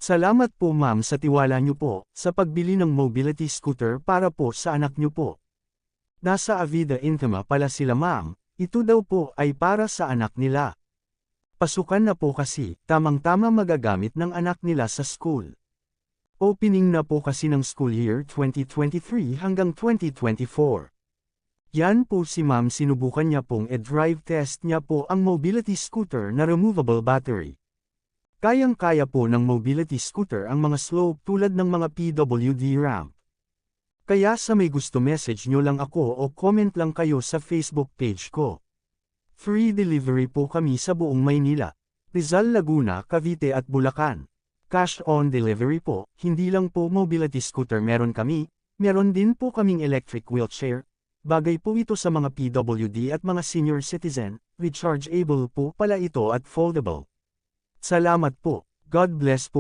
Salamat po ma'am sa tiwala niyo po, sa pagbili ng mobility scooter para po sa anak niyo po. Nasa Avida Income pala sila ma'am, ito daw po ay para sa anak nila. Pasukan na po kasi, tamang-tama magagamit ng anak nila sa school. Opening na po kasi ng school year 2023 hanggang 2024. Yan po si ma'am, sinubukan niya pong e-drive test niya po ang mobility scooter na removable battery. Kayang-kaya po ng mobility scooter ang mga slope tulad ng mga PWD ramp. Kaya sa may gusto message nyo lang ako o comment lang kayo sa Facebook page ko. Free delivery po kami sa buong Maynila, Rizal, Laguna, Cavite at Bulacan. Cash on delivery po, hindi lang po mobility scooter meron kami, meron din po kaming electric wheelchair. Bagay po ito sa mga PWD at mga senior citizen, rechargeable po pala ito at foldable. Salamat po. God bless po.